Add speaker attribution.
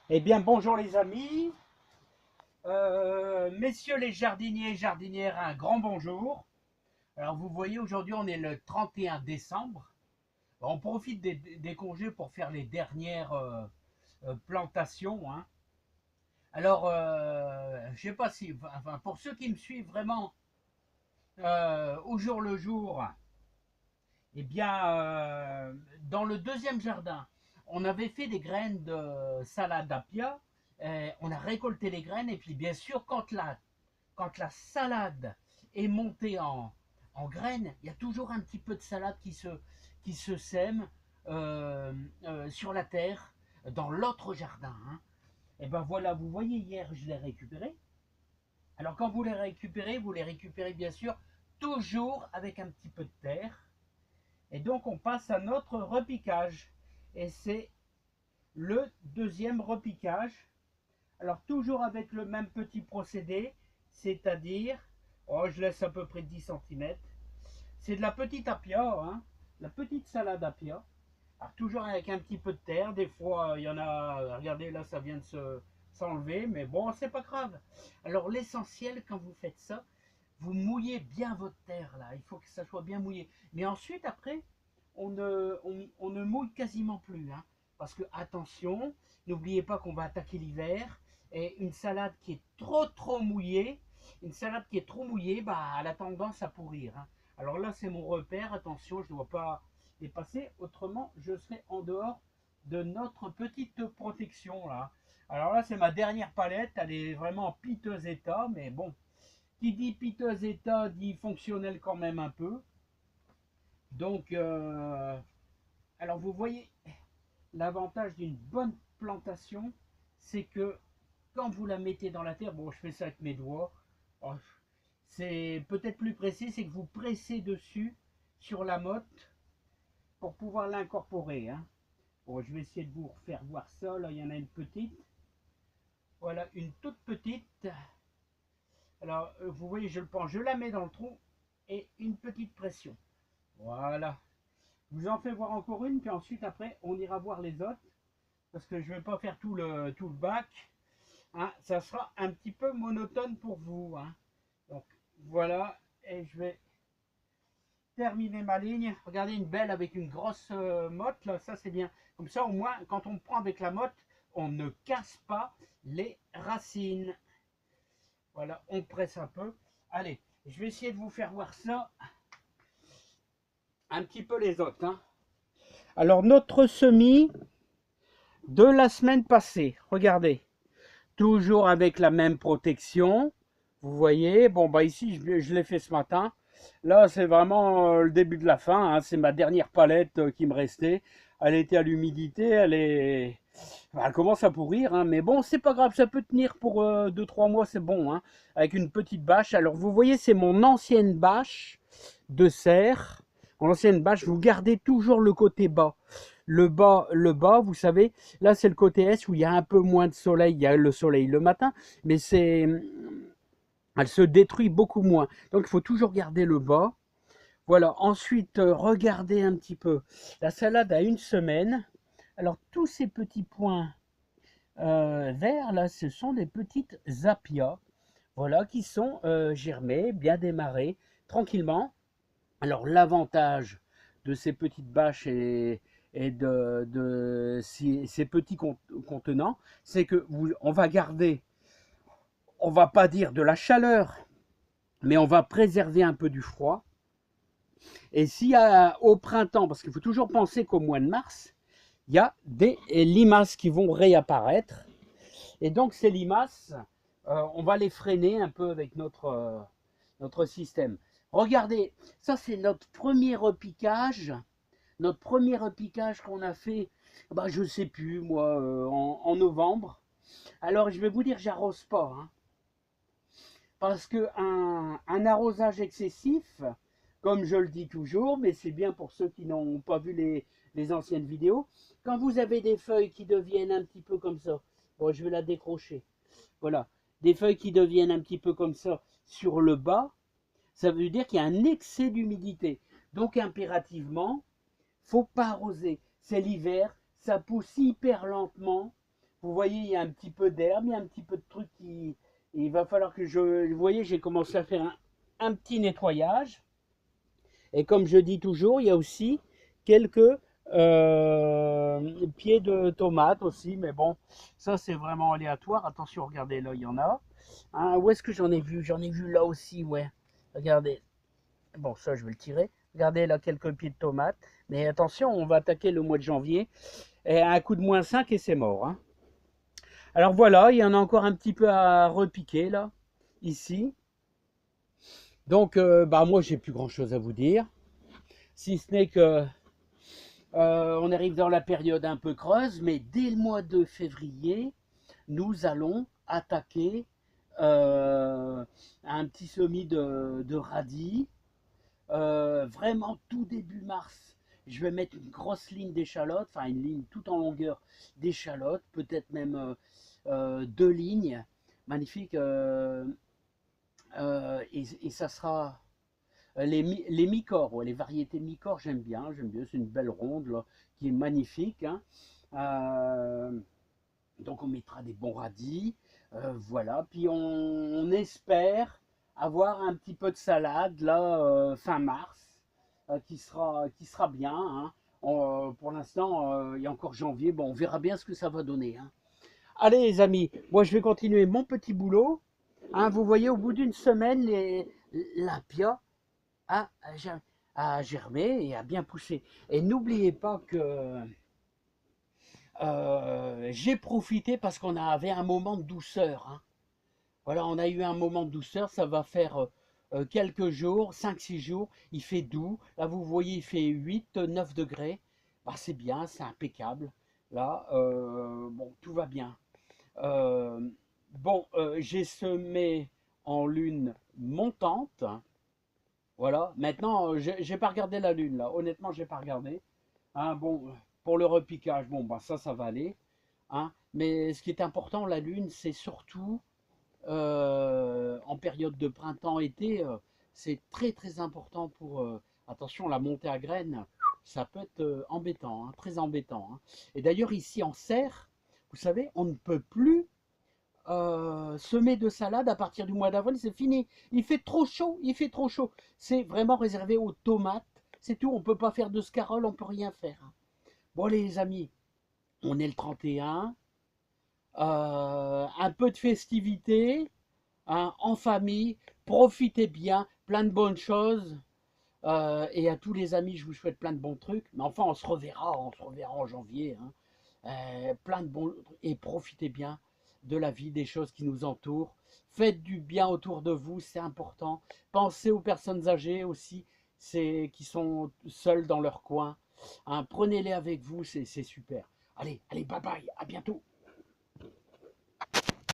Speaker 1: Eh bien, bonjour les amis, messieurs les jardiniers et jardinières, un grand bonjour. Alors, vous voyez, aujourd'hui, on est le 31 décembre. On profite des congés pour faire les dernières plantations, hein. Alors, je ne sais pas si, enfin, pour ceux qui me suivent vraiment au jour le jour, eh bien, dans le deuxième jardin, on avait fait des graines de salade apia. On a récolté les graines et puis bien sûr, quand la salade est montée en graines, il y a toujours un petit peu de salade qui se sème sur la terre dans l'autre jardin, hein. Et ben voilà, vous voyez, hier, je l'ai récupéré. Alors quand vous les récupérez bien sûr toujours avec un petit peu de terre. Et donc on passe à notre repiquage. Et c'est le deuxième repiquage. Alors toujours avec le même petit procédé, c'est-à-dire, oh, je laisse à peu près 10 cm. C'est de la petite apia, hein, la petite salade apia. Alors toujours avec un petit peu de terre. Des fois, il y en a, regardez là, ça vient de s'enlever, mais bon, c'est pas grave. Alors l'essentiel quand vous faites ça, vous mouillez bien votre terre là. Il faut que ça soit bien mouillé. Mais ensuite, après, on ne mouille quasiment plus, hein, parce que attention, n'oubliez pas qu'on va attaquer l'hiver. Et une salade qui est trop mouillée, bah, elle a tendance à pourrir, hein. Alors là, c'est mon repère. Attention, je ne dois pas dépasser. Autrement, je serai en dehors de notre petite protection là. Alors là, c'est ma dernière palette. Elle est vraiment en piteux état, mais bon, qui dit piteux état dit fonctionnel quand même un peu. Donc, alors vous voyez, l'avantage d'une bonne plantation, c'est que quand vous la mettez dans la terre, bon, je fais ça avec mes doigts, oh, c'est peut-être plus précis, c'est que vous pressez dessus sur la motte pour pouvoir l'incorporer, hein. Bon, je vais essayer de vous faire voir ça. Là, il y en a une petite. Voilà, une toute petite. Alors, vous voyez, je le prends, je la mets dans le trou et une petite pression. Voilà. Je vous en fais voir encore une, puis ensuite, après, on ira voir les autres. Parce que je ne vais pas faire tout le bac, hein. Ça sera un petit peu monotone pour vous, hein. Donc, voilà. Et je vais terminer ma ligne. Regardez, une belle avec une grosse motte, là, ça c'est bien. Comme ça, au moins, quand on prend avec la motte, on ne casse pas les racines. Voilà, on presse un peu. Allez, je vais essayer de vous faire voir ça. Un petit peu les autres, hein. Alors, notre semis de la semaine passée, regardez. Toujours avec la même protection. Vous voyez, bon, bah ici, je l'ai fait ce matin. Là, c'est vraiment le début de la fin, hein. C'est ma dernière palette qui me restait. Elle était à l'humidité, elle commence à pourrir, hein. Mais bon, c'est pas grave, ça peut tenir pour 2-3 mois, c'est bon, hein. Avec une petite bâche. Alors, vous voyez, c'est mon ancienne bâche de serre. Mon ancienne bâche, vous gardez toujours le côté bas. Le bas, vous savez, là c'est le côté est où il y a un peu moins de soleil. Il y a le soleil le matin, mais elle se détruit beaucoup moins. Donc il faut toujours garder le bas. Voilà. Ensuite, regardez un petit peu. La salade a une semaine. Alors tous ces petits points verts là, ce sont des petites apias. Voilà, qui sont germées, bien démarrées, tranquillement. Alors l'avantage de ces petites bâches et de ces petits contenants, c'est que on va garder, on va pas dire de la chaleur, mais on va préserver un peu du froid. Et s'il y a au printemps, parce qu'il faut toujours penser qu'au mois de mars, il y a des limaces qui vont réapparaître. Et donc ces limaces, on va les freiner un peu avec notre système. Regardez, ça c'est notre premier repiquage. Notre premier repiquage qu'on a fait, bah, je ne sais plus, moi, en novembre. Alors, je vais vous dire, j'arrose pas, hein, parce qu'un arrosage excessif, comme je le dis toujours, mais c'est bien pour ceux qui n'ont pas vu les anciennes vidéos, quand vous avez des feuilles qui deviennent un petit peu comme ça, bon, je vais la décrocher, voilà, des feuilles qui deviennent un petit peu comme ça sur le bas, ça veut dire qu'il y a un excès d'humidité. Donc, impérativement, faut pas arroser. C'est l'hiver, ça pousse hyper lentement. Vous voyez, il y a un petit peu d'herbe, il y a un petit peu de trucs qui... Il va falloir que je... Vous voyez, j'ai commencé à faire un petit nettoyage. Et comme je dis toujours, il y a aussi quelques pieds de tomates aussi. Mais bon, ça c'est vraiment aléatoire. Attention, regardez, là, il y en a. Hein, où est-ce que j'en ai vu? J'en ai vu là aussi, ouais. Regardez. Bon, ça, je vais le tirer. Regardez là, quelques pieds de tomates. Mais attention, on va attaquer le mois de janvier. Et un coup de -5 et c'est mort. Hein. Alors voilà, il y en a encore un petit peu à repiquer là, ici. Donc, bah moi, j'ai plus grand-chose à vous dire. Si ce n'est que on arrive dans la période un peu creuse, mais dès le mois de février, nous allons attaquer un petit semis de radis. Vraiment tout début mars, je vais mettre une grosse ligne d'échalotes, enfin une ligne tout en longueur d'échalotes, peut-être même 2 lignes, magnifique. Et ça sera les mi-corps, ouais, les variétés mi-corps, j'aime bien, c'est une belle ronde là, qui est magnifique. Hein. Euh, donc on mettra des bons radis, voilà. Puis on espère avoir un petit peu de salade là fin mars, qui sera bien. Hein. Pour l'instant, il y a encore janvier. Bon, on verra bien ce que ça va donner. Hein. Allez les amis, moi je vais continuer mon petit boulot. Hein, vous voyez, au bout d'une semaine, l'impia a, a germé et a bien poussé. Et n'oubliez pas que j'ai profité parce qu'on avait un moment de douceur. Hein. Voilà, on a eu un moment de douceur, ça va faire quelques jours, 5-6 jours, il fait doux. Là, vous voyez, il fait 8-9 degrés. Bah, c'est bien, c'est impeccable. Là, bon, tout va bien. Euh, bon, j'ai semé en lune montante. Voilà, maintenant, j'ai pas regardé la lune, là. Honnêtement, j'ai pas regardé. Hein, bon, pour le repiquage, bon, bah, ça va aller. Hein. Mais ce qui est important, la lune, c'est surtout en période de printemps-été, c'est très très important pour, attention, la montée à graines, ça peut être embêtant, hein, très embêtant. Hein. Et d'ailleurs ici en serre, vous savez, on ne peut plus semer de salade à partir du mois d'avril, c'est fini. Il fait trop chaud, il fait trop chaud. C'est vraiment réservé aux tomates, c'est tout, on ne peut pas faire de scarole, on ne peut rien faire. Hein. Bon les amis, on est le 31, un peu de festivité, hein, en famille, profitez bien, plein de bonnes choses. Et à tous les amis, je vous souhaite plein de bons trucs. Mais enfin, on se reverra en janvier. Hein. Plein de bons et profitez bien de la vie, des choses qui nous entourent. Faites du bien autour de vous, c'est important. Pensez aux personnes âgées aussi, qui sont seules dans leur coin. Hein, prenez-les avec vous, c'est super. Allez, allez, bye bye, à bientôt.